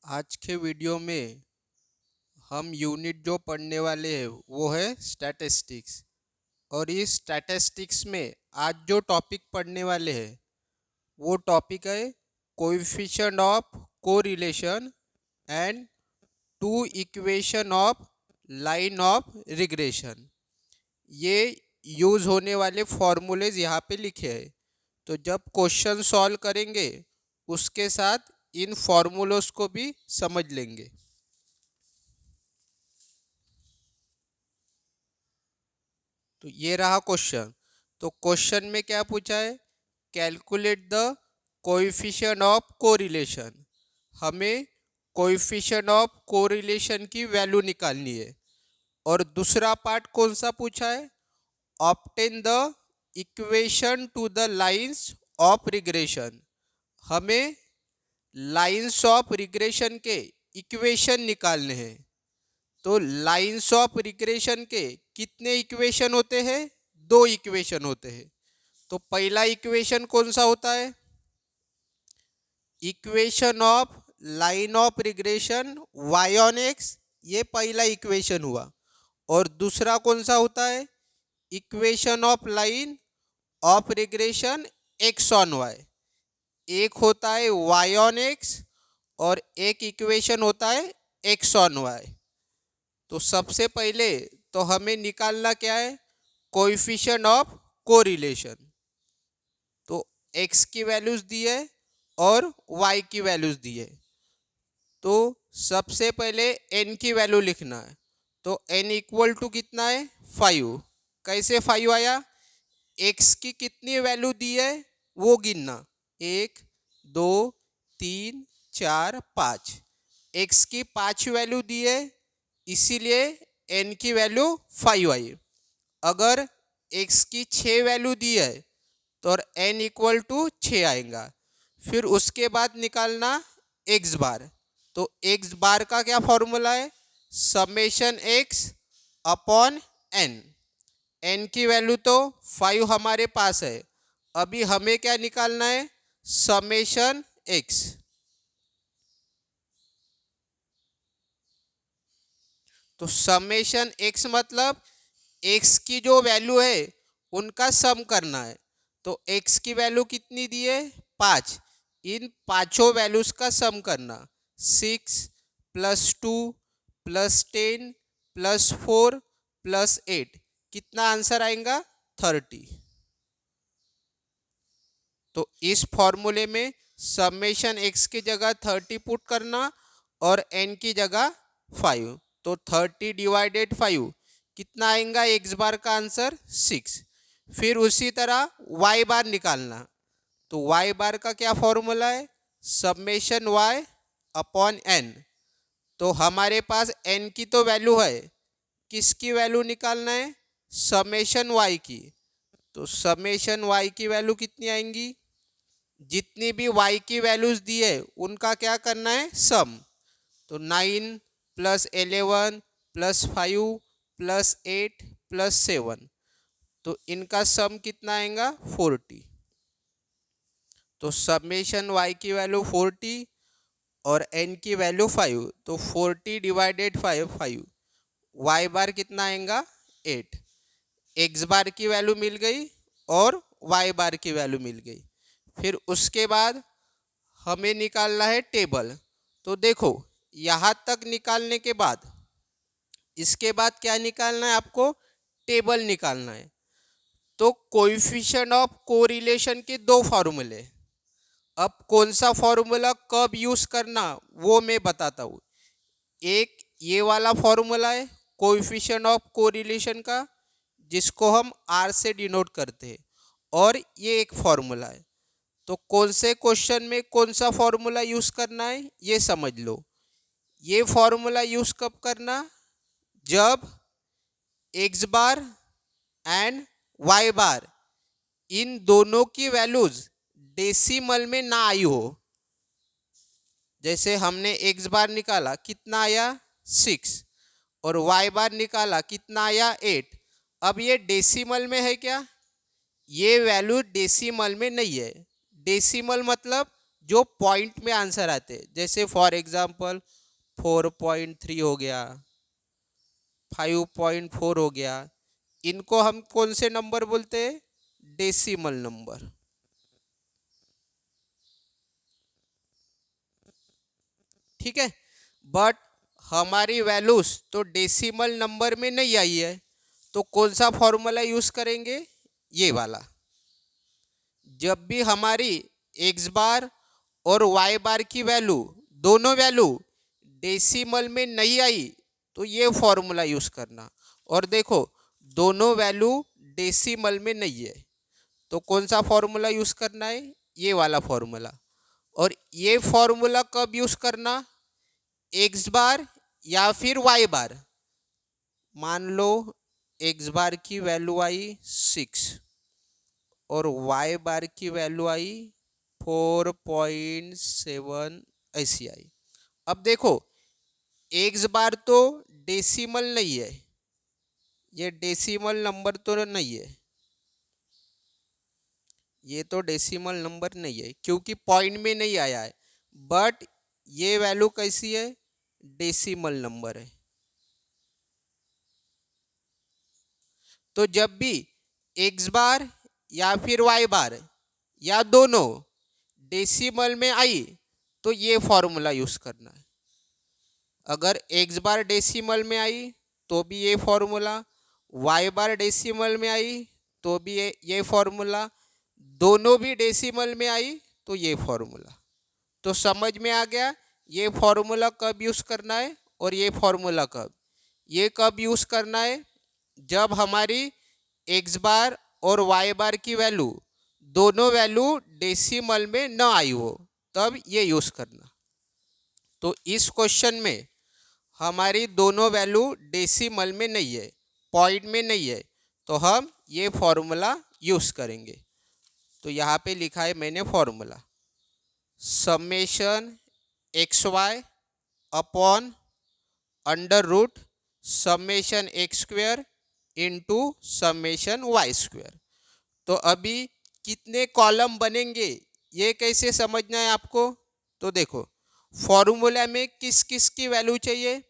आज के वीडियो में हम यूनिट जो पढ़ने वाले हैं वो है स्टैटिस्टिक्स। और इस स्टैटिस्टिक्स में आज जो टॉपिक पढ़ने वाले हैं वो टॉपिक है coefficient of correlation and two equation of line of regression. ये यूज़ होने वाले फॉर्मूलेज यहाँ पे लिखे हैं। तो जब क्वेश्चन सॉल्व करेंगे उसके साथ इन फॉर्मूलोज को भी समझ लेंगे। तो ये रहा क्वेश्चन। तो क्वेश्चन में क्या पूछा है, calculate the coefficient of correlation. हमें कोएफिशिएंट ऑफ कोरिलेशन की वैल्यू निकालनी है। और दूसरा पार्ट कौन सा पूछा है, obtain the equation two the lines of regression. हमें लाइंस ऑफ रिग्रेशन के इक्वेशन निकालने हैं। तो लाइंस ऑफ रिग्रेशन के कितने इक्वेशन होते हैं, दो इक्वेशन होते हैं। तो पहला इक्वेशन कौन सा होता है, equation of line of regression y on x, ये पहला इक्वेशन हुआ। और दूसरा कौन सा होता है, equation of line of regression x on y। एक होता है y ऑन x और एक इक्वेशन होता है x ऑन y। तो सबसे पहले तो हमें निकालना क्या है, कोएफिशिएंट ऑफ कोरिलेशन। तो x की वैल्यूज दी है और y की वैल्यूज दी है। तो सबसे पहले n की वैल्यू लिखना है। तो n इक्वल टू कितना है, 5। कैसे 5 आया, x की कितनी वैल्यू दी है वो गिनना, 1 2 3 4 5। x की 5 वैल्यू दी है इसीलिए n की वैल्यू 5 आई। अगर x की 6 वैल्यू दी है तो n इक्वल टू 6 आएगा। फिर उसके बाद निकालना x बार। तो x बार का क्या फॉर्मूला है, summation x upon n। n की वैल्यू तो 5 हमारे पास है, अभी हमें क्या निकालना है, समेशन x। तो समेशन x मतलब x की जो वैल्यू है उनका सम करना है। तो x की वैल्यू कितनी दी है, 5। इन पांचों वैल्यूज का सम करना, 6 + 2 + 10 + 4 + 8, कितना आंसर आएगा, 30। तो इस फॉर्मूले में समेशन x की जगह 30 पुट करना और n की जगह 5। तो 30 / 5 कितना आएगा, x बार का आंसर 6। फिर उसी तरह y बार निकालना। तो y बार का क्या फॉर्मूला है, समेशन y अपॉन n। तो हमारे पास n की तो वैल्यू है, किसकी वैल्यू निकालना है, समेशन y की। तो समेशन y की वैल्यू कितनी आएंगी, जितनी भी y की वैल्यूज दी है उनका क्या करना है, सम। तो 9 + 11 + 5 + 8 + 7, तो इनका सम कितना आएगा, 40। तो समेशन y की वैल्यू 40 और n की वैल्यू 5। तो 40 / 5 y बार कितना आएगा, 8। x बार की वैल्यू मिल गई और y बार की वैल्यू मिल गई। फिर उसके बाद हमें निकालना है टेबल। तो देखो यहाँ तक निकालने के बाद इसके बाद क्या निकालना है, आपको टेबल निकालना है। तो कोएफिशिएंट ऑफ कोरिलेशन के दो फॉर्मूले। अब कौन सा फॉर्मूला कब यूज करना वो मैं बताता हूँ। एक ये वाला फॉर्मूला है कोएफिशिएंट ऑफ कोरिलेशन का, जिसको हम R से डिनोट करते हैं। और ये एक फॉर्मूला है। तो कौन से क्वेश्चन में कौन सा फॉर्मूला यूज करना है ये समझ लो। ये फॉर्मूला यूज कब करना, जब x बार एंड y बार इन दोनों की वैल्यूज डेसिमल में ना आई हो। जैसे हमने x बार निकाला कितना आया, 6 और y बार निकाला कितना आया, 8। अब ये डेसिमल में है क्या, ये वैल्यू डेसिमल में नहीं है। डेसिमल मतलब जो पॉइंट में आंसर आते हैं, जैसे फॉर एग्जांपल 4.3 हो गया, 5.4 हो गया, इनको हम कौन से नंबर बोलते हैं? Decimal number. ठीक है, बट हमारी वैल्यूज तो डेसिमल नंबर में नहीं आई है, तो कौन सा फॉर्मूला यूज करेंगे? ये वाला। जब भी हमारी एक्स बार और वाई बार की वैल्यू, दोनों वैल्यू डेसिमल में नहीं आई, तो ये फॉर्मूला यूज करना। और देखो दोनों वैल्यू डेसिमल में नहीं है, तो कौन सा फॉर्मूला यूज करना है? ये वाला फॉर्मूला। और ये फॉर्मूला कब यूज करना? एक्स बार या फिर वाई बार। मान लो एक्स बार की वैल्यू आई 6 और वाई बार की वैल्यू आई 4.7 ऐसी आई। अब देखो एक्स बार तो डेसिमल नहीं है, ये डेसिमल नंबर तो नहीं है, ये तो डेसिमल नंबर नहीं है क्योंकि पॉइंट में नहीं आया है। बट ये वैल्यू कैसी है? डेसिमल नंबर है। तो जब भी एक्स बार या फिर वाई बार या दोनों डेसिमल में आई, तो ये फॉर्मूला यूज करना है। अगर एक्स बार डेसिमल में आई तो भी ये फॉर्मूला, वाई बार डेसिमल में आई तो भी ये फॉर्मूला, दोनों भी डेसिमल में आई तो ये फॉर्मूला। तो समझ में आ गया ये फॉर्मूला कब यूज करना है और ये फॉर्मूला कब यूज करना है? जब हमारी एक्स बार और वाई बार की वैल्यू, दोनों वैल्यू डेसिमल में न आई हो, तब ये यूज करना। तो इस क्वेश्चन में हमारी दोनों वैल्यू डेसिमल में नहीं है, पॉइंट में नहीं है, तो हम ये फॉर्मूला यूज करेंगे। तो यहाँ पे लिखा है मैंने formula, summation x y upon under root summation x square into summation y square. तो अभी कितने कॉलम बनेंगे ये कैसे समझना है आपको? तो देखो फॉर्मूला में किस किस की वैल्यू चाहिए?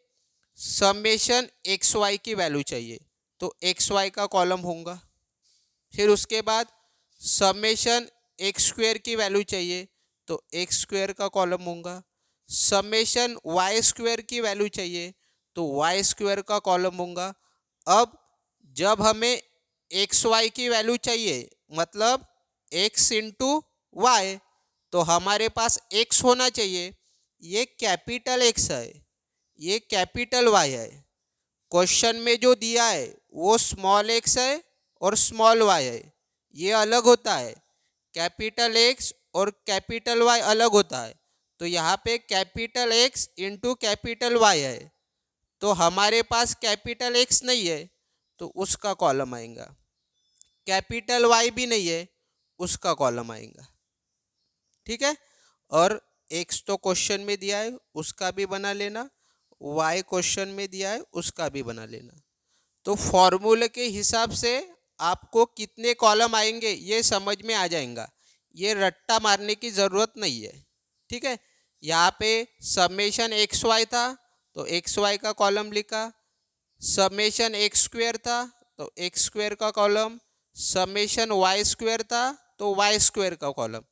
समेशन एक्स वाई की वैल्यू चाहिए, तो एक्स वाई का कॉलम होगा। फिर उसके बाद समेशन एक्स स्क्वेयर की वैल्यू चाहिए, तो एक्स स्क्वेयर का कॉलम होगा। समेशन वाई स्क्वेयर की वैल्यू चाहिए, तो वाई स्क्वेयर का कॉलम होगा। अब जब हमें एक्स वाई की वैल्यू चाहिए, मतलब एक्स इंटू वाई, तो हमारे पास एक्स होना चाहिए, ये कैपिटल एक्स है, ये कैपिटल वाई है। क्वेश्चन में जो दिया है वो स्मॉल एक्स है और स्मॉल वाई है, ये अलग होता है। कैपिटल एक्स और कैपिटल वाई अलग होता है। तो यहाँ पे capital x into capital y है, तो हमारे पास कैपिटल एक्स नहीं है तो उसका कॉलम आएगा, कैपिटल वाई भी नहीं है उसका कॉलम आएगा। ठीक है, और एक्स तो क्वेश्चन में दिया है उसका भी बना लेना, वाई क्वेश्चन में दिया है उसका भी बना लेना। तो फॉर्मूले के हिसाब से आपको कितने कॉलम आएंगे ये समझ में आ जाएगा, ये रट्टा मारने की ज़रूरत नहीं है। ठीक है, यहाँ पे समेशन एक्स वाई था तो एक्स वाई का कॉलम लिखा, समेशन एक्स स्क्वेयर था तो एक्स स्क्वेयर का कॉलम, समेशन वाई स्क्वेयर था तो वाई स्क्वेयर का कॉलम।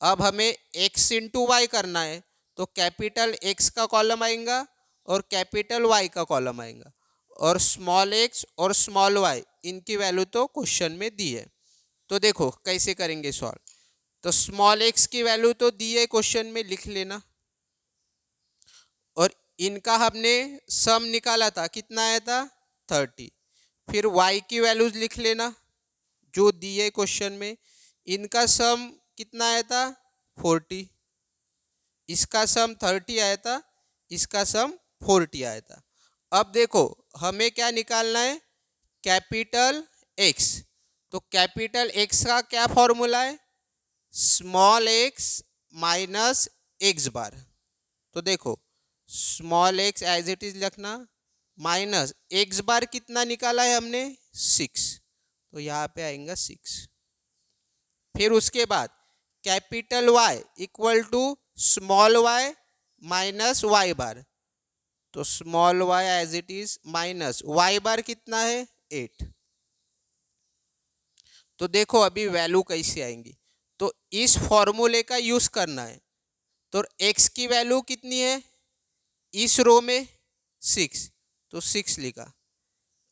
अब हमें एक्स इंटू वाई करना है, तो कैपिटल एक्स का कॉलम आएगा और कैपिटल वाई का कॉलम आएगा, और स्मॉल एक्स और स्मॉल वाई इनकी वैल्यू तो क्वेश्चन में दी है। तो देखो कैसे करेंगे सॉल्व। तो स्मॉल एक्स की वैल्यू तो दी है क्वेश्चन में, लिख लेना। और इनका हमने सम निकाला था, कितना आया था? 30। फिर y की वैल्यूज लिख लेना जो दी है क्वेश्चन में, इनका सम कितना आया था? 40, इसका सम 30 आया था, इसका सम 40 आया था। अब देखो हमें क्या निकालना है? Capital x. तो कैपिटल एक्स का क्या फॉर्मूला है? Small x minus x bar. तो देखो small x as it is रखना, माइनस एक्स बार कितना निकाला है हमने? 6, तो यहाँ पे आएगा 6। फिर उसके बाद capital y equal to small y minus y bar. तो small y as it is minus y bar कितना है 8। तो देखो अभी वैल्यू कैसे आएंगी, तो इस फॉर्मूले का यूज करना है। तो x की वैल्यू कितनी है इस रो में 6, तो 6 लिखा,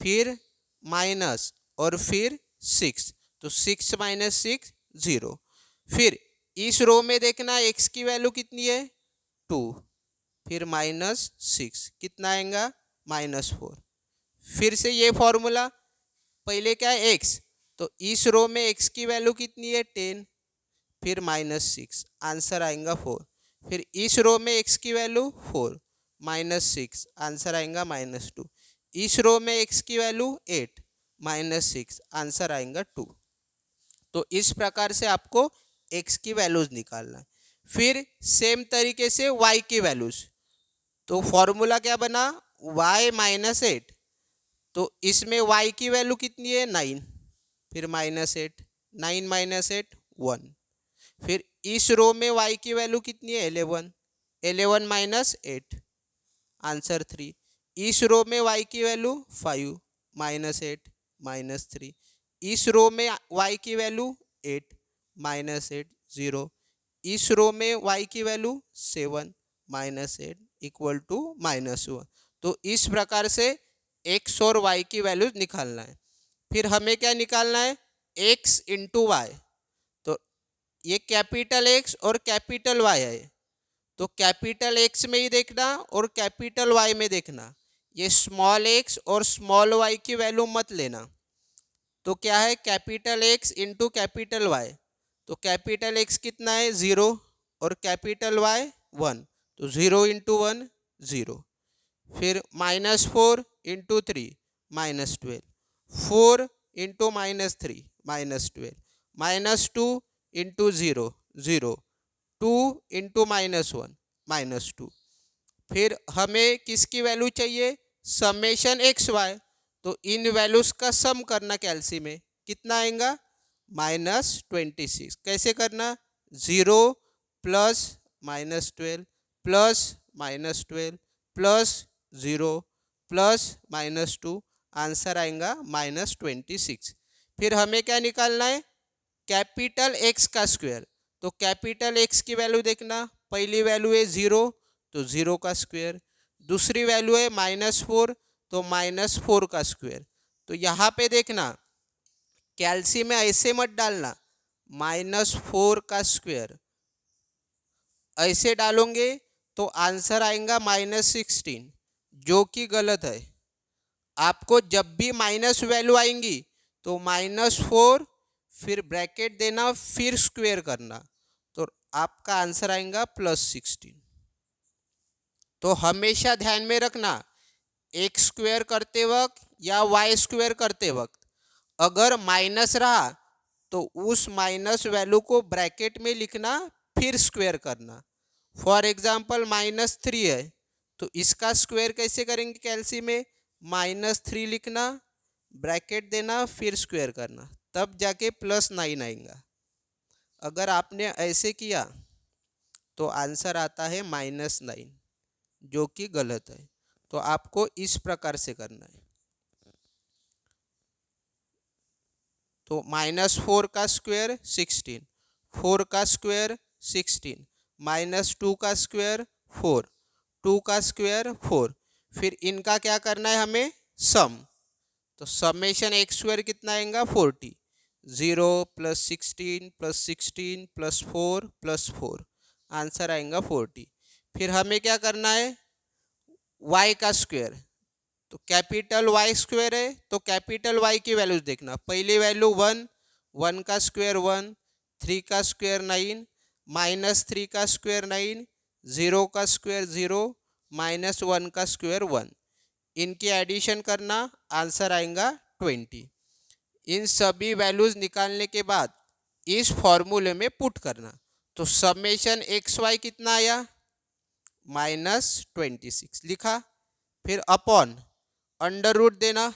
फिर माइनस और फिर 6, तो 6 माइनस 6 0। फिर इस रो में देखना x की वैल्यू कितनी है 2, फिर माइनस 6 कितना आएगा -4। फिर से ये फॉर्मूला, पहले क्या है x, तो इस रो में x की वैल्यू कितनी है 10, फिर -6 आंसर आएगा 4। फिर इस रो में x की वैल्यू 4 -6 आंसर आएगा -2। इस रो में x की वैल्यू 8 -6 आंसर आएगा 2। तो इस प्रकार से आपको x की वैल्यूज निकालना है। फिर सेम तरीके से y की वैल्यूज, तो फॉर्मूला क्या बना y -8, तो इसमें y की वैल्यू कितनी है 9, फिर -8, 9 -8 1। फिर इस रो में y की वैल्यू कितनी है 11, 11 -8 आंसर 3। इस रो में y की वैल्यू 5 -8 -3। इस रो में y की वैल्यू 8 -8 0। इस रो में y की वैल्यू 7 -8 इक्वल टू -1। तो इस प्रकार से x और y की वैल्यूज निकालना है। फिर हमें क्या निकालना है x इंटू वाई। तो ये कैपिटल X और कैपिटल Y है, तो कैपिटल X में ही देखना और कैपिटल Y में देखना। ये स्मॉल x और स्मॉल y की वैल्यू मत लेना। तो क्या है capital X into capital Y, तो कैपिटल X कितना है 0 और कैपिटल Y 1, तो 0 इंटू 1 0। फिर -4 इंटू 3 -12, 4 इंटू -3 -12, -2 इंटू 0 0, 2 इंटू -1 -2। फिर हमें किसकी वैल्यू चाहिए समेशन XY, तो इन वैल्यूज का सम करना कैलसी में कितना आएगा -26। कैसे करना 0 plus -12 plus -12 plus 0 plus -2 answer आएगा -26। फिर हमें क्या निकालना है कैपिटल X का स्क्वायर, तो कैपिटल X की वैल्यू देखना, पहली वैल्यू है 0, तो 0 का स्क्वायर, दूसरी वैल्यू है -4, तो -4 का स्क्वायर। तो यहाँ पे देखना कैल्सी में ऐसे मत डालना -4 का स्क्वायर, ऐसे डालोगे तो आंसर आएगा -16, जो कि गलत है। आपको जब भी माइनस वैल्यू आएंगी तो -4 फिर ब्रैकेट देना फिर स्क्वायर करना, तो आपका आंसर आएगा +16। तो हमेशा ध्यान में रखना x स्क्वायर करते वक्त या y स्क्वायर करते वक्त अगर माइनस रहा तो उस माइनस वैल्यू को ब्रैकेट में लिखना फिर स्क्वायर करना। फॉर एग्जांपल -3 है, तो इसका स्क्वायर कैसे करेंगे कैल्सी में -3 लिखना, ब्रैकेट देना फिर स्क्वायर करना, तब जाके +9 आएगा। अगर आपने ऐसे किया तो आंसर आता है -9, जो कि गलत है। तो आपको इस प्रकार से करना है। तो -4 का स्क्वायर 16, 4 का स्क्वायर 16, -2 का स्क्वायर 4, 2 का स्क्वायर 4। फिर इनका क्या करना है हमें सम, तो समेशन एक्स स्क्वायर कितना आएगा 40, 0 + 16 + 16 + 4 + 4 आंसर आएगा 40। फिर हमें क्या करना है y का स्क्वायर, तो कैपिटल Y स्क्वायर है तो कैपिटल Y की वैल्यूज देखना, पहली वैल्यू 1, 1 का स्क्वायर 1, 3 का स्क्वायर 9, -3 का स्क्वायर 9, 0 का स्क्वायर 0, -1 का स्क्वायर 1। इनकी एडिशन करना आंसर आएगा 20। इन सभी वैल्यूज निकालने के बाद इस फॉर्मूले में पुट करना, तो समेशन XY कितना आया -26 लिखा, फिर अपॉन अंडर रूट देना,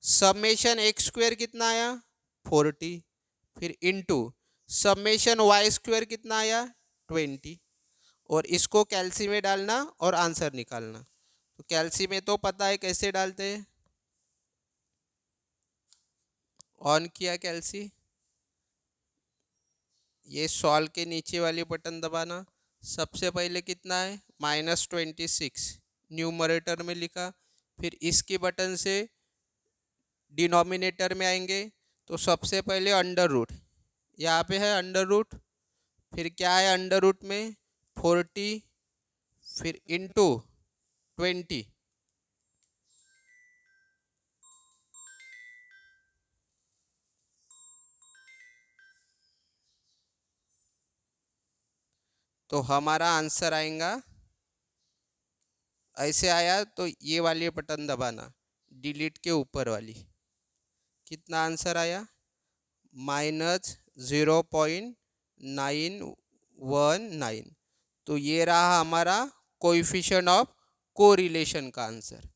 समेशन एक्स स्क्वायर कितना आया 40, फिर इंटू समेशन वाई स्क्वायर कितना आया 20, और इसको कैल्सी में डालना और आंसर निकालना। तो कैल्सी में तो पता है कैसे डालते हैं, ऑन किया कैल्सी, ये सॉल्व के नीचे वाली बटन दबाना। सबसे पहले कितना है -26 न्यूमरेटर में लिखा, फिर इसकी बटन से डिनोमिनेटर में आएंगे। तो सबसे पहले अंडर रूट, यहाँ पे है अंडर रूट, फिर क्या है अंडर रूट में 40, फिर इंटू 20, तो हमारा आंसर आएगा ऐसे आया। तो ये वाली बटन दबाना डिलीट के ऊपर वाली, कितना आंसर आया -0.919। तो ये रहा हमारा कोएफिशिएंट ऑफ कोरिलेशन का आंसर।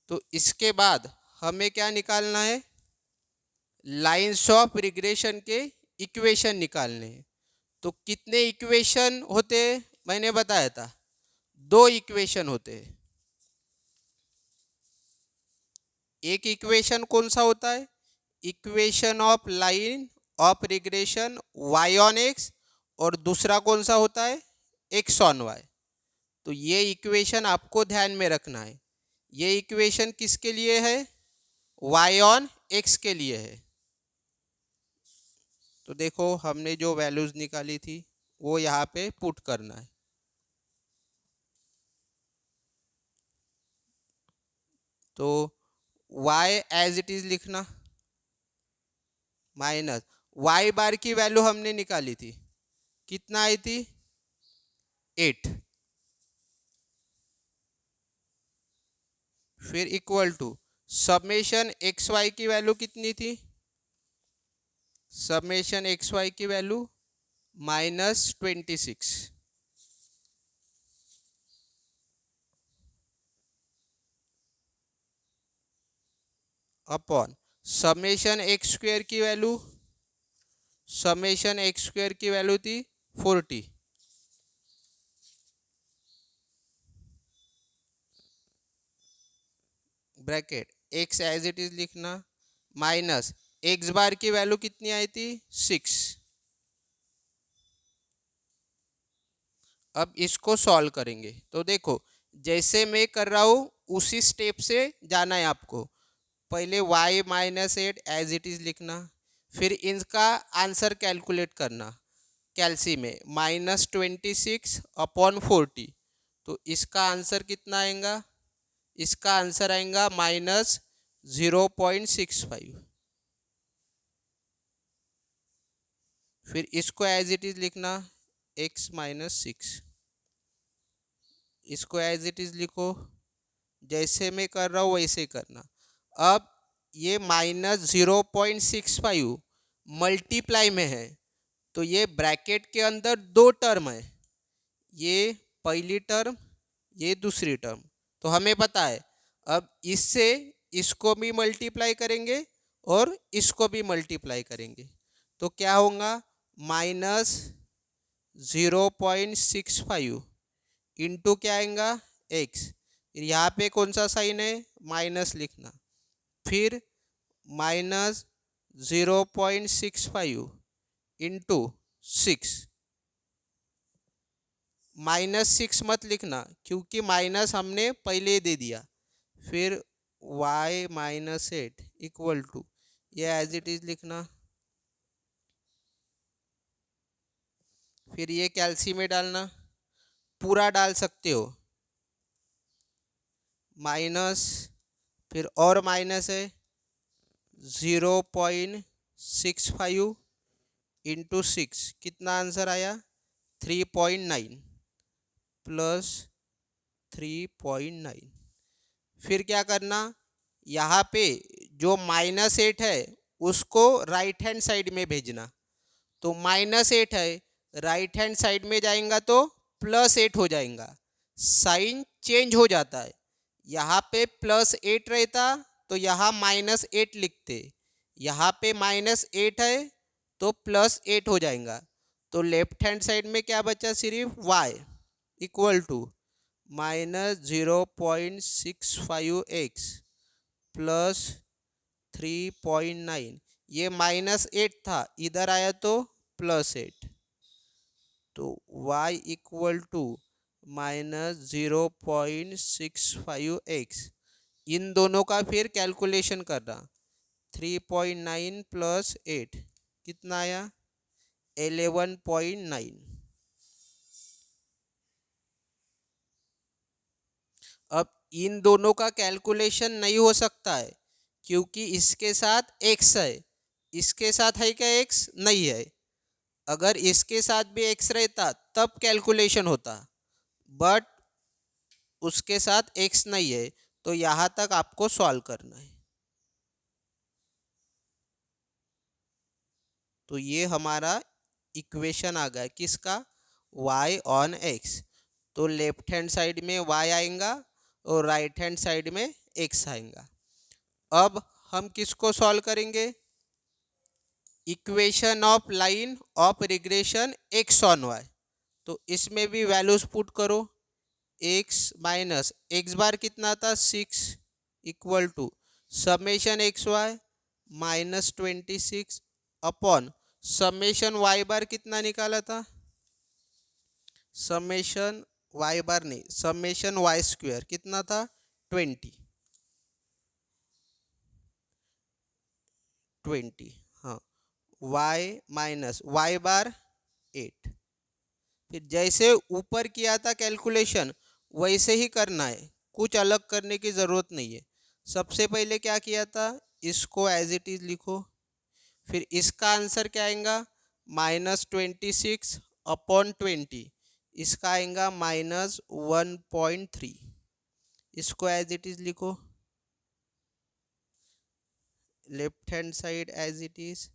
तो इसके बाद हमें क्या निकालना है, लाइंस ऑफ रिग्रेशन के इक्वेशन निकालने हैं। तो कितने इक्वेशन होते हैं मैंने बताया था, 2 इक्वेशन होते हैं। एक इक्वेशन कौन सा होता है, equation of line of regression y on x, और दूसरा कौन सा होता है x ऑन y। तो ये इक्वेशन आपको ध्यान में रखना है। ये इक्वेशन किसके लिए है, y ऑन x के लिए है। तो देखो हमने जो वैल्यूज निकाली थी वो यहाँ पे पुट करना है। तो y एज इट इज लिखना, माइनस y बार की वैल्यू हमने निकाली थी, कितना आई थी 8, फिर equal to summation x Y की वैल्यू कितनी थी, समेशन एक्स वाई की value -26, upon summation x square की वैल्यू, समेशन एक्स स्क्वायर की वैल्यू थी 40, bracket X as it is लिखना, माइनस एक्स बार की वैल्यू कितनी आई थी 6। अब इसको सॉल्व करेंगे। तो देखो जैसे मैं कर रहा हूँ उसी स्टेप से जाना है आपको। पहले y -8 एज इट इज़ लिखना, फिर इनका आंसर कैलकुलेट करना कैल्सी में -26 अपॉन 40। तो इसका आंसर कितना आएगा, इसका आंसर आएगा -0.65। फिर इसको एज इट इज़ लिखना x -6, इसको एज इट इज़ लिखो, जैसे मैं कर रहा हूँ वैसे करना। अब ये -0.65 मल्टीप्लाई में है, तो ये ब्रैकेट के अंदर 2 टर्म है, ये पहली टर्म ये दूसरी टर्म। तो हमें पता है अब इससे इसको भी मल्टीप्लाई करेंगे और इसको भी मल्टीप्लाई करेंगे, तो क्या होगा -0.65 इंटू क्या आएगा x, यहाँ पे कौन सा साइन है माइनस लिखना, फिर -0.65 इंटू 6, -6 मत लिखना क्योंकि माइनस हमने पहले दे दिया, फिर y -8 इक्वल टू ये एज इट इज लिखना, फिर ये कैल्सी में डालना, पूरा डाल सकते हो, माइनस फिर और माइनस है 0.65 इंटू 6, कितना आंसर आया 3.9 प्लस 3.9। फिर क्या करना, यहाँ पे जो -8 है उसको राइट हैंड साइड में भेजना। तो -8 है राइट हैंड साइड में जाएगा तो +8 हो जाएगा, साइन चेंज हो जाता है। यहाँ पे +8 रहता तो यहाँ -8 लिखते, यहाँ पे -8 है तो +8 हो जाएगा। तो लेफ्ट हैंड साइड में क्या बचा, सिर्फ y equal to -0.65x plus 3.9, ये -8 था, इधर आया तो +8, तो y इक्वल टू -0.65x, इन दोनों का फिर कैलकुलेशन करना। 3.9 प्लस 8 कितना आया, 11.9। अब इन दोनों का कैलकुलेशन नहीं हो सकता है क्योंकि इसके साथ x है, इसके साथ है क्या x, नहीं है। अगर इसके साथ भी x रहता तब कैलकुलेशन होता, बट उसके साथ x नहीं है, तो यहाँ तक आपको सॉल्व करना है। तो ये हमारा इक्वेशन आ गया किसका, y ऑन x। तो लेफ्ट हैंड साइड में y आएगा और राइट हैंड साइड में x आएगा। अब हम किसको सॉल्व करेंगे, equation of line of regression x on y। तो इसमें भी वैल्यूज पुट करो, x माइनस एक्स बार कितना था 6 equal to summation x y -26 upon summation y bar कितना निकाला था, समेशन वाई बार नहीं, समेशन वाई स्क्वायर कितना था 20, हाँ, वाई माइनस वाई बार 8। फिर जैसे ऊपर किया था कैलकुलेशन वैसे ही करना है, कुछ अलग करने की ज़रूरत नहीं है। सबसे पहले क्या किया था, इसको एज इट इज़ लिखो, फिर इसका आंसर क्या आएगा -26 अपॉन 20, इसका आएगा -1.3, इसको एज इट इज़ लिखो, left hand side as it is.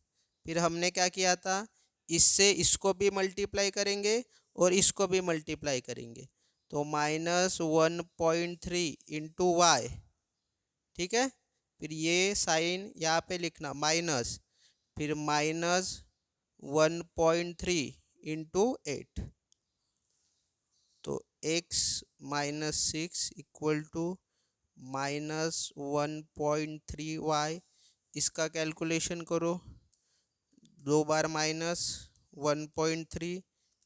फिर हमने क्या किया था, इससे इसको भी मल्टीप्लाई करेंगे और इसको भी मल्टीप्लाई करेंगे, तो -1.3 इंटू वाई, ठीक है। फिर ये साइन यहाँ पे लिखना माइनस, फिर -1.3 इंटू 8, तो x minus 6 equal to -1.3y, इसका कैलकुलेशन करो, 2 बार -1.3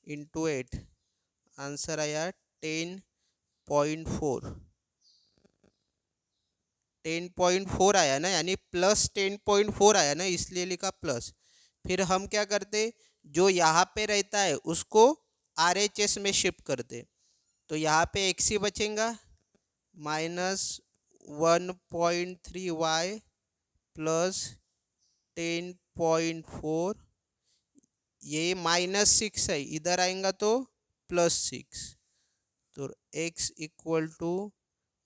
इंटू 8, आंसर आया 10.4, 10.4 आया ना, यानी प्लस 10.4 आया ना, इसलिए लिखा प्लस। फिर हम क्या करते, जो यहाँ पे रहता है उसको RHS में शिफ्ट करते, तो यहाँ पे x ही बचेगा, -1.3y प्लस 10.4, ये -6 है, इधर आएगा तो +6, तो x इक्वल टू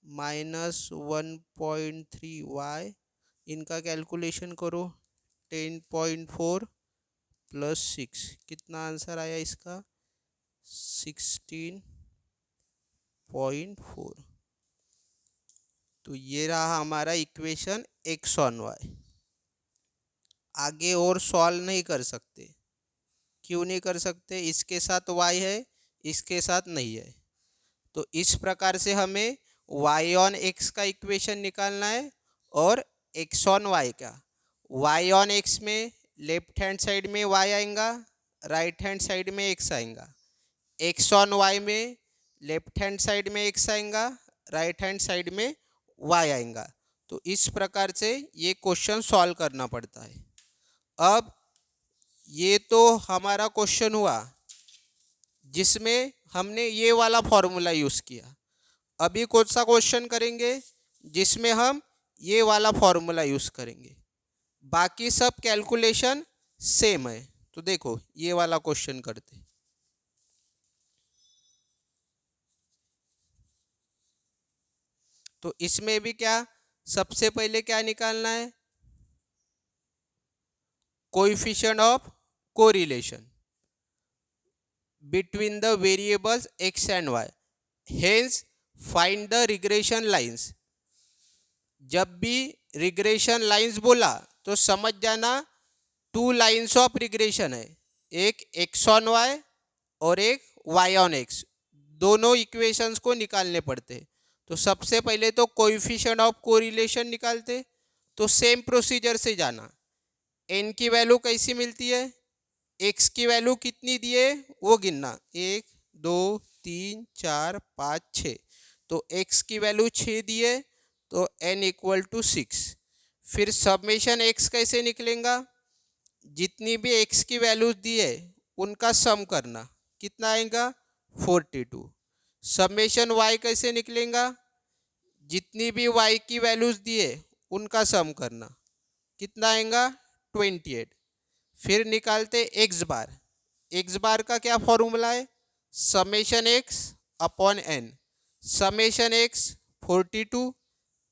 -1.3y, इनका कैलकुलेशन करो, 10.4 प्लस 6, कितना आंसर आया इसका 16.4। तो ये रहा हमारा इक्वेशन x ऑन y। आगे और सॉल्व नहीं कर सकते, क्यों नहीं कर सकते, इसके साथ y है, इसके साथ नहीं है। तो इस प्रकार से हमें y ऑन x का इक्वेशन निकालना है और x ऑन y का। y ऑन x में लेफ्ट हैंड साइड में y आएगा, राइट हैंड साइड में x आएगा। x ऑन y में लेफ्ट हैंड साइड में x आएगा, राइट हैंड साइड में y आएगा। तो इस प्रकार से ये क्वेश्चन सॉल्व करना पड़ता है। अब ये तो हमारा क्वेश्चन हुआ जिसमें हमने ये वाला फॉर्मूला यूज़ किया। अभी कौन सा क्वेश्चन करेंगे जिसमें हम ये वाला फॉर्मूला यूज़ करेंगे, बाकी सब कैलकुलेशन सेम है। तो देखो ये वाला क्वेश्चन करते, तो इसमें भी क्या, सबसे पहले क्या निकालना है, coefficient of correlation between the variables x and y, hence find the regression lines। जब भी रिग्रेशन लाइंस बोला तो समझ जाना 2 लाइंस ऑफ रिग्रेशन है, एक एक्स ऑन वाई और एक वाई ऑन एक्स, दोनों इक्वेशंस को निकालने पड़ते हैं। तो सबसे पहले तो कोएफिशिएंट ऑफ कोरिलेशन निकालते। तो सेम प्रोसीजर से जाना। एन की वैल्यू कैसी मिलती है, एक्स की वैल्यू कितनी दिए वो गिनना, 1 2 3 4 5 6। तो एक्स की वैल्यू 6 दिए तो एन इक्वल टू 6। फिर सबमेशन एक्स कैसे निकलेगा, जितनी भी एक्स की वैल्यूज दी है उनका सम करना, कितना आएगा 42। सबमेशन वाई कैसे निकलेगा, जितनी भी वाई की वैल्यूज दी है उनका सम करना, कितना आएगा 28। फिर निकालते एक्स बार। एक्स बार का क्या फॉर्मूला है, summation x upon n. Summation x 42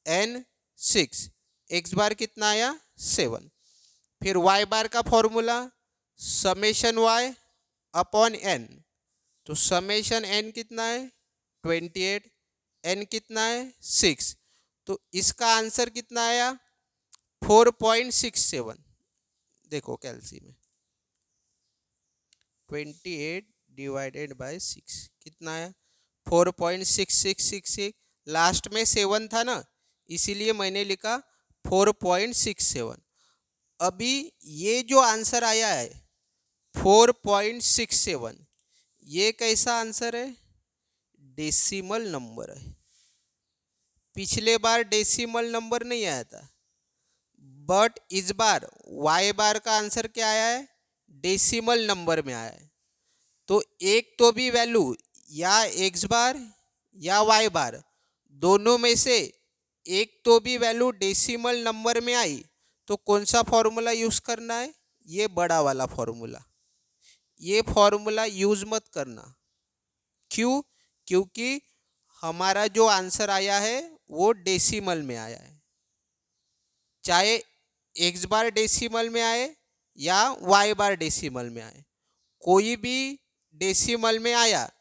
n 6, x bar कितना आया 7। फिर वाई बार का formula summation y upon n. तो समेशन एन कितना है 28, एन कितना है 6। तो इसका आंसर कितना आया 4.67। देखो कैलसी में 28 डिवाइडेड बाय 6 कितना है 4.6666। लास्ट में 7 था ना, इसीलिए मैंने लिखा 4.67। अभी ये जो आंसर आया है 4.67, ये कैसा आंसर है, डेसिमल नंबर है। पिछले बार डेसिमल नंबर नहीं आया था, बट इस बार वाई बार का आंसर क्या आया है, डेसिमल नंबर में आया है। तो एक तो भी वैल्यू या एक्स बार या वाई बार, दोनों में से एक तो भी वैल्यू डेसिमल नंबर में आई तो कौन सा फॉर्मूला यूज़ करना है, ये बड़ा वाला फॉर्मूला। ये फॉर्मूला यूज़ मत करना, क्यों, क्योंकि हमारा जो आंसर आया है वो डेसिमल में आया है। चाहे एक्स बार डेसिमल में आए या वाई बार डेसिमल में आए, कोई भी डेसिमल में आया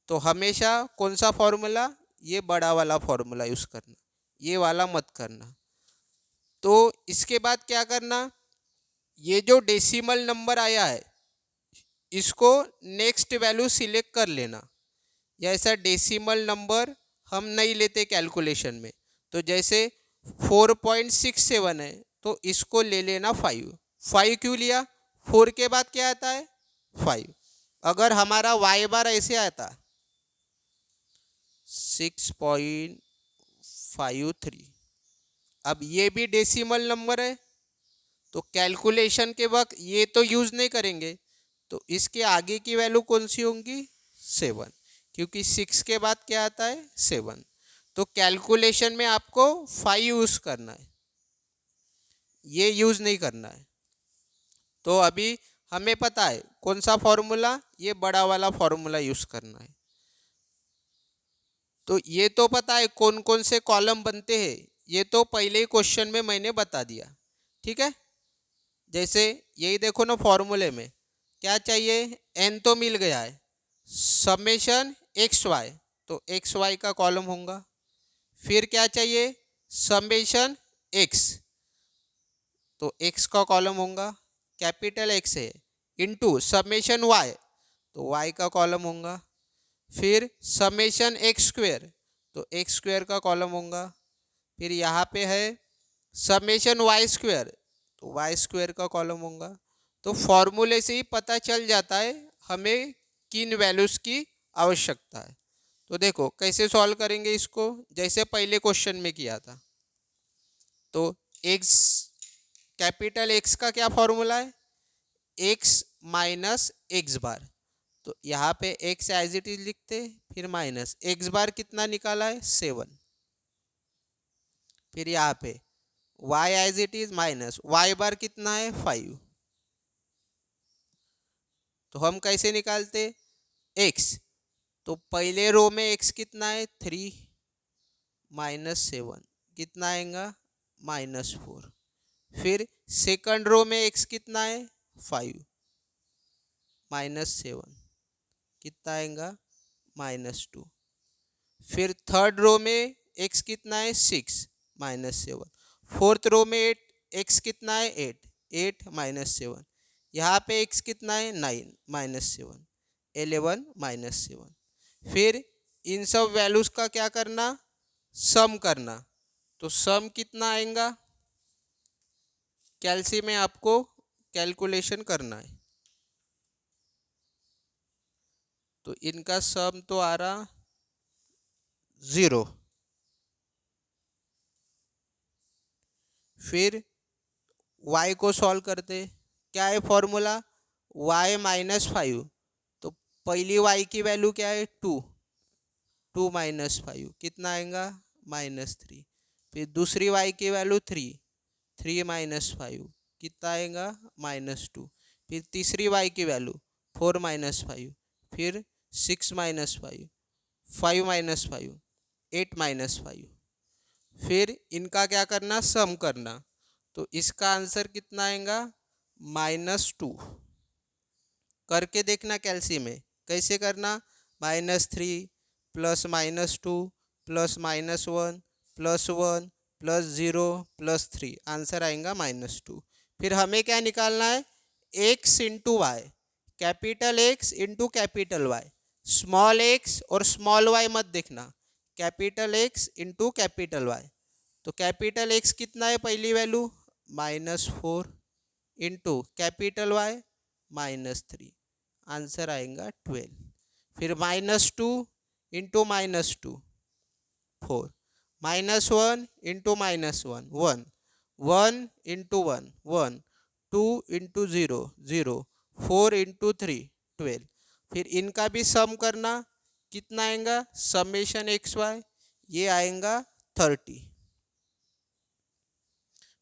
तो हमेशा कौन सा फॉर्मूला, ये बड़ा वाला फॉर्मूला यूज़ करना, ये वाला मत करना। तो इसके बाद क्या करना, ये जो डेसिमल नंबर आया है इसको नेक्स्ट वैल्यू सिलेक्ट कर लेना। या ऐसा डेसिमल नंबर हम नहीं लेते कैलकुलेशन में, तो जैसे 4.67 है तो इसको ले लेना 5। 5 क्यों लिया, 4 के बाद क्या आता है 5। अगर हमारा वाई बार ऐसे आता 6.53, अब ये भी डेसिमल नंबर है तो कैलकुलेशन के वक्त ये तो यूज़ नहीं करेंगे, तो इसके आगे की वैल्यू कौन सी होंगी 7, क्योंकि 6 के बाद क्या आता है 7। तो कैलकुलेशन में आपको 5 यूज़ करना है, ये यूज़ नहीं करना है। तो अभी हमें पता है कौन सा फॉर्मूला, ये बड़ा वाला फॉर्मूला यूज़ करना है। तो ये तो पता है कौन कौन से कॉलम बनते हैं, ये तो पहले ही क्वेश्चन में मैंने बता दिया, ठीक है। जैसे यही देखो ना, फॉर्मूले में क्या चाहिए, एन तो मिल गया है, समेशन एक्स वाई, तो एक्स वाई का कॉलम होगा। फिर क्या चाहिए, समेशन एक्स, तो एक्स का कॉलम होगा, कैपिटल एक्स है, इनटू समेशन वाई, तो वाई का कॉलम होगा। फिर समेशन एक्स स्क्वेयर, तो एक्स स्क्वेयर का कॉलम होगा। फिर यहाँ पे है समेशन वाई स्क्वेयर, तो वाई स्क्वेयर का कॉलम होगा। तो फॉर्मूले से ही पता चल जाता है हमें किन वैल्यूज़ की आवश्यकता है। तो देखो कैसे सॉल्व करेंगे इसको, जैसे पहले क्वेश्चन में किया था। तो एक्स, कैपिटल एक्स का क्या फॉर्मूला है, एक्स माइनस एक्स बार, तो यहाँ पे एक्स एज इट इज लिखते, फिर माइनस एक्स बार कितना निकाला है 7। फिर यहाँ पे y as it is minus y bar कितना है 5। तो हम कैसे निकालते, एक्स, तो पहले रो में एक्स कितना है 3 माइनस 7 कितना आएगा -4। फिर सेकंड रो में एक्स कितना है 5 -7 कितना आएगा -2। फिर थर्ड रो में एक्स कितना है 6 -7। फोर्थ रो में एक्स कितना है 8 8 -7 यहाँ पे x कितना है 9 -7, 11 -7। फिर इन सब वैल्यूज़ का क्या करना, सम करना। तो सम कितना आएगा, कैलसी में आपको कैलकुलेशन करना है। तो इनका सम तो आ रहा 0। फिर y को सॉल्व करते, क्या है फॉर्मूला, y -5। तो पहली y की वैल्यू क्या है 2, 2 -5 कितना आएगा -3। फिर दूसरी y की वैल्यू 3, 3 -5 कितना आएगा -2। फिर तीसरी y की वैल्यू 4 -5, फिर 6 -5, 5 -5, 8 -5। फिर इनका क्या करना, सम करना। तो इसका आंसर कितना आएगा -2। करके देखना कैलसी में, कैसे करना, -3 plus -2 plus -1 plus 1 plus 0 plus 3, answer आएगा -2। फिर हमें क्या निकालना है, x into Y, capital x into capital Y. Small x और स्मॉल y मत देखना, capital x into capital Y. तो कैपिटल x कितना है पहली value -4 into capital y -3, answer आएगा 12। फिर -2 into -2 4, -1 into -1 1, 1 into 1 1, 2 into 0 0, 4 into 3 12। फिर इनका भी सम करना, कितना आएगा, समेशन एक्स वाई, ये आएगा 30।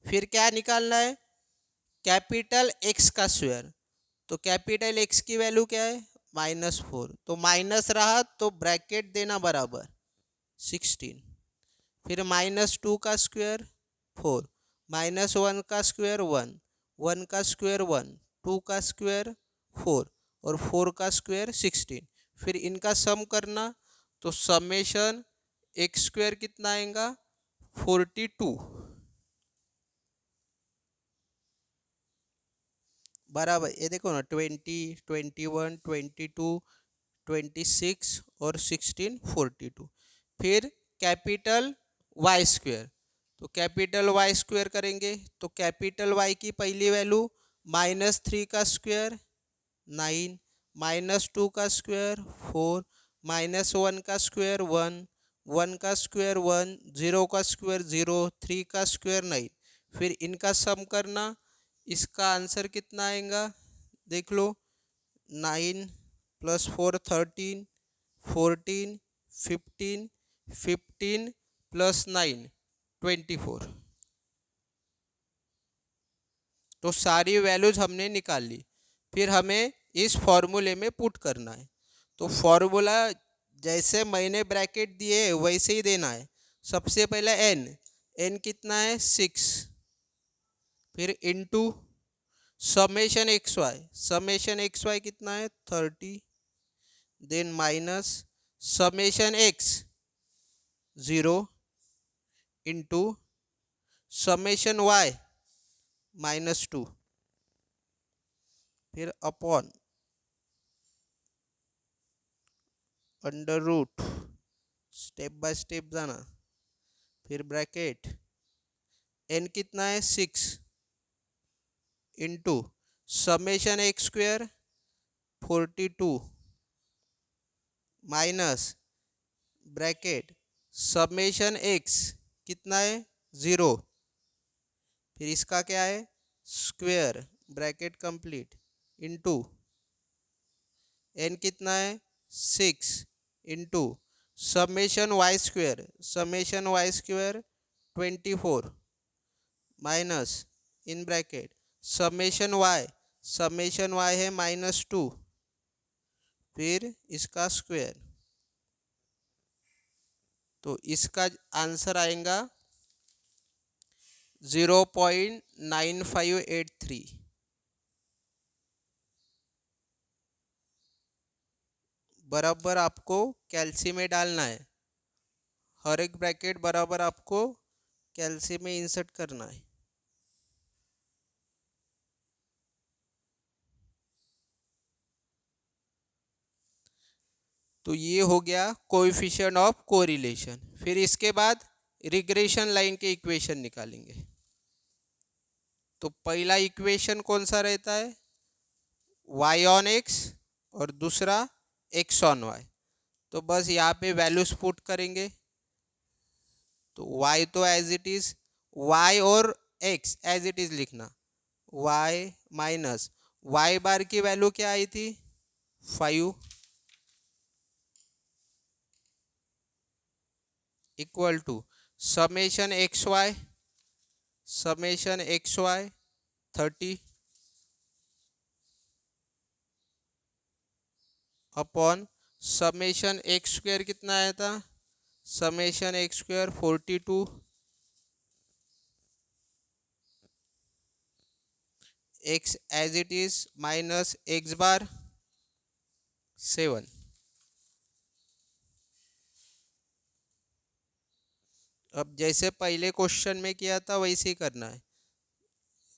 फिर क्या निकालना है, कैपिटल एक्स का स्क्वायर। तो कैपिटल एक्स की वैल्यू क्या है -4, तो माइनस रहा तो ब्रैकेट देना बराबर 16। फिर -2 का स्क्वायर 4, -1 का स्क्वायर 1, 1 का स्क्वायर 1, 2 का स्क्वायर 4 और 4 का स्क्वायर 16। फिर इनका सम करना, तो समेशन एक्स स्क्वायर कितना आएगा 42 बराबर, ये देखो ना 20, 21, 22, 26 और 16 42। फिर कैपिटल वाई स्क्वायर, तो कैपिटल वाई स्क्वायर करेंगे, तो कैपिटल वाई की पहली वैल्यू -3 का स्क्वायर 9, -2 का स्क्वायर 4, -1 का स्क्वायर 1, 1 का स्क्वायर 1, 0 का स्क्वायर 0, 3 का स्क्वायर 9। फिर इनका सम करना, इसका आंसर कितना आएगा देख लो, 9 प्लस 4 13, 14, 15, 15 प्लस 9 24। तो सारी वैल्यूज हमने निकाल ली। फिर हमें इस फॉर्मूले में पुट करना है। तो फॉर्मूला जैसे मैंने ब्रैकेट दिए वैसे ही देना है। सबसे पहले n कितना है 6, फिर इनटू समेशन एक्स वाई कितना है 30, then minus summation x 0 into summation y -2, फिर upon under root, step by step जाना। फिर ब्रैकेट n कितना है 6 into summation x square 42 minus bracket summation x कितना है 0, फिर इसका क्या है square bracket complete into n कितना है 6 into summation Y square 24 minus in bracket summation y है -2, फिर इसका स्क्वायर। तो इसका आंसर आएगा 0.9583। बराबर आपको कैल्सी में डालना है, हर एक ब्रैकेट बराबर आपको कैल्सी में इंसर्ट करना है। तो ये हो गया कोएफिशिएंट ऑफ कोरिलेशन। फिर इसके बाद रिग्रेशन लाइन के इक्वेशन निकालेंगे। तो पहला इक्वेशन कौन सा रहता है, y ऑन x और दूसरा x ऑन y। तो बस यहाँ पे वैल्यूज पुट करेंगे। तो y तो एज इट इज, y और x एज इट इज लिखना, y माइनस y बार की वैल्यू क्या आई थी 5 equal to summation x Y 30 upon summation x square कितना आया था, summation x square 42 x as it is minus x bar 7। अब जैसे पहले क्वेश्चन में किया था वैसे ही करना है,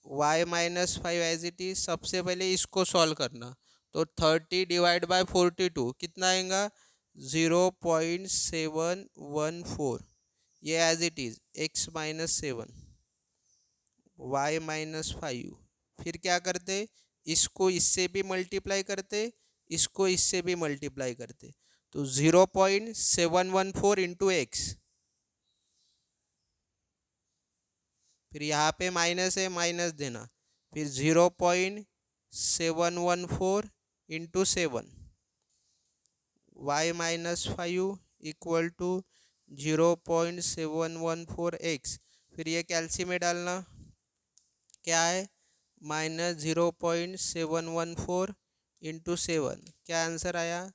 y minus 5 as it is. सबसे पहले इसको सॉल्व करना। तो 30 डिवाइड बाय 42 कितना आएगा 0.714। ये as it is x minus 7 y minus 5। फिर क्या करते, इसको इससे भी मल्टीप्लाई करते, इसको इससे भी मल्टीप्लाई करते। तो 0.714 इंटू एक्स, फिर यहाँ पे माइनस है माइनस देना, फिर 0.714 into 7 Y minus 5 equal to 0.714 X. फिर ये कैल्सी में डालना, क्या है माइनस 0.714 इंटू 7, क्या आंसर आया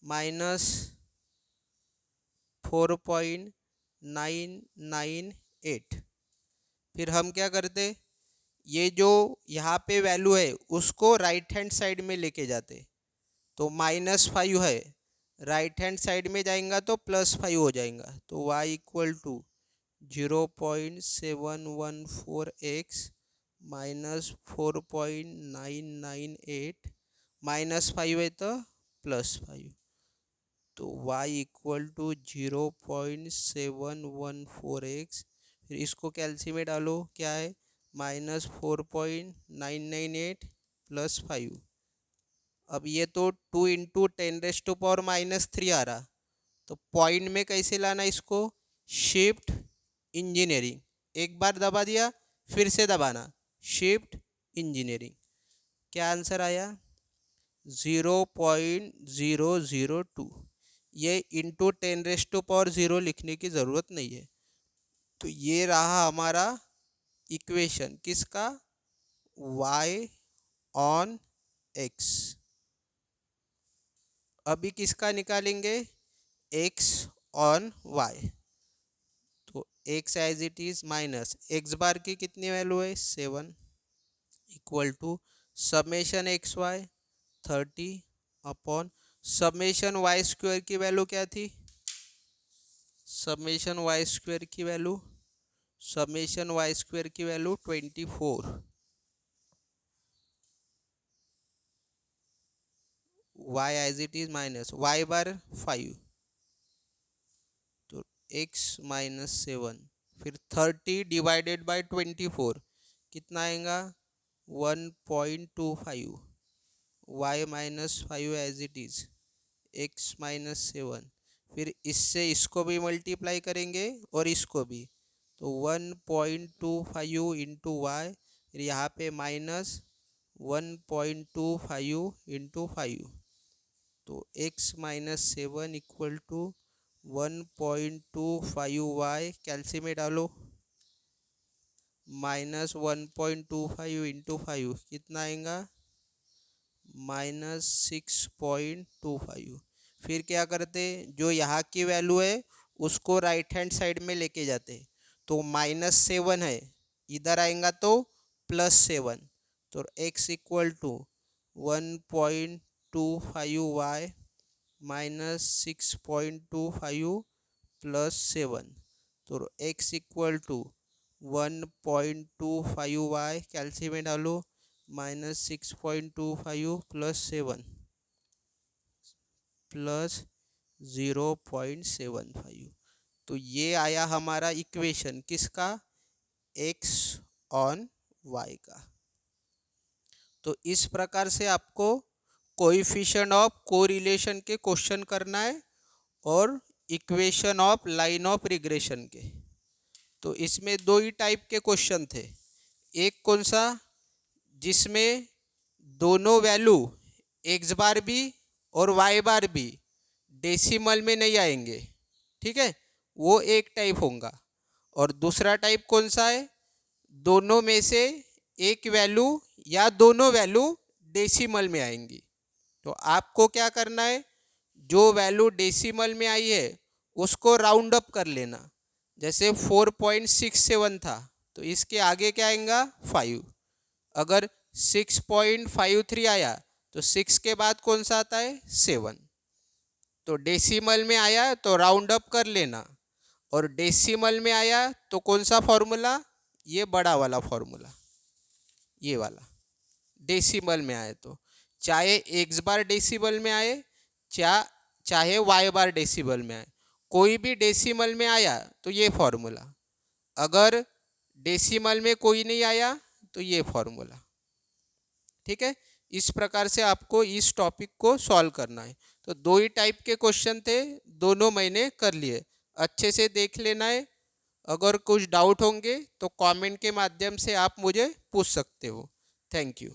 माइनस 4.998। फिर हम क्या करते, ये जो यहाँ पे वैल्यू है उसको राइट हैंड साइड में लेके जाते। तो -5 है, राइट हैंड साइड में जाएगा तो +5 हो जाएगा। तो y equal to 0.714 X minus 4.998 -5 है तो +5। तो y इक्वल टू 0.714 एक्स, फिर इसको कैल्सी में डालो, क्या है -4.998 +5। अब ये तो 2 इंटू 10⁻³ आ रहा। तो पॉइंट में कैसे लाना इसको, शिफ्ट इंजीनियरिंग, एक बार दबा दिया फिर से दबाना, शिफ्ट इंजीनियरिंग। क्या आंसर आया 0.002। ये इंटू 10⁻0 लिखने की ज़रूरत नहीं है। तो ये रहा हमारा इक्वेशन किसका, y ऑन x। अभी किसका निकालेंगे, x ऑन y। तो x as it is minus x bar की कितनी वैल्यू है 7 equal to summation x Y 30 upon summation Y square की वैल्यू क्या थी, समेशन वाई स्क्वायर की वैल्यू, समेशन वाई स्क्वायर की value 24, y as it is minus y bar 5, तो x minus 7। फिर 30 डिवाइडेड बाय 24 कितना आएगा 1.25, y minus 5 as it is x minus 7। फिर इससे इसको भी मल्टीप्लाई करेंगे और इसको भी, तो 1.25 इंटू वाई, फिर यहाँ पे माइनस 1.25 इंटू 5। तो x minus 7 equal to 1.25y, calci में डालो, माइनस 1.25 इंटू 5 कितना आएगा -6.25। फिर क्या करते, जो यहाँ की वैल्यू है उसको राइट हैंड साइड में लेके जाते। तो -7 है, इधर आएगा तो +7। तो x equal to 1.25y minus 6.25 +7। तो x equal to 1.25y, calci में डालो, -6.25 +7 प्लस 0.75। तो ये आया हमारा इक्वेशन किसका, x ऑन y का। तो इस प्रकार से आपको कोएफिशिएंट ऑफ कोरिलेशन के क्वेश्चन करना है और equation of line of regression के। तो इसमें दो ही टाइप के क्वेश्चन थे, एक कौन सा जिसमें दोनों वैल्यू एक्स बार भी और वाई बार भी डेसिमल में नहीं आएंगे, ठीक है, वो एक टाइप होगा। और दूसरा टाइप कौन सा है, दोनों में से एक वैल्यू या दोनों वैल्यू डेसिमल में आएंगी। तो आपको क्या करना है, जो वैल्यू डेसिमल में आई है उसको राउंड अप कर लेना। जैसे 4.67 था तो इसके आगे क्या आएगा 5। अगर 6.53 आया तो 6 के बाद कौन सा आता है 7। तो डेसिमल में आया तो राउंड अप कर लेना, और डेसिमल में आया तो कौन सा फॉर्मूला, ये बड़ा वाला फॉर्मूला, ये वाला। डेसिमल में आए तो चाहे एक्स बार डेसिमल में आए चाहे वाई बार डेसिमल में आए, कोई भी डेसिमल में आया तो ये फॉर्मूला। अगर डेसिमल में कोई नहीं आया तो ये फॉर्मूला, ठीक है। इस प्रकार से आपको इस टॉपिक को सॉल्व करना है। तो दो ही टाइप के क्वेश्चन थे, दोनों मैंने कर लिए, अच्छे से देख लेना है। अगर कुछ डाउट होंगे तो कमेंट के माध्यम से आप मुझे पूछ सकते हो। Thank you.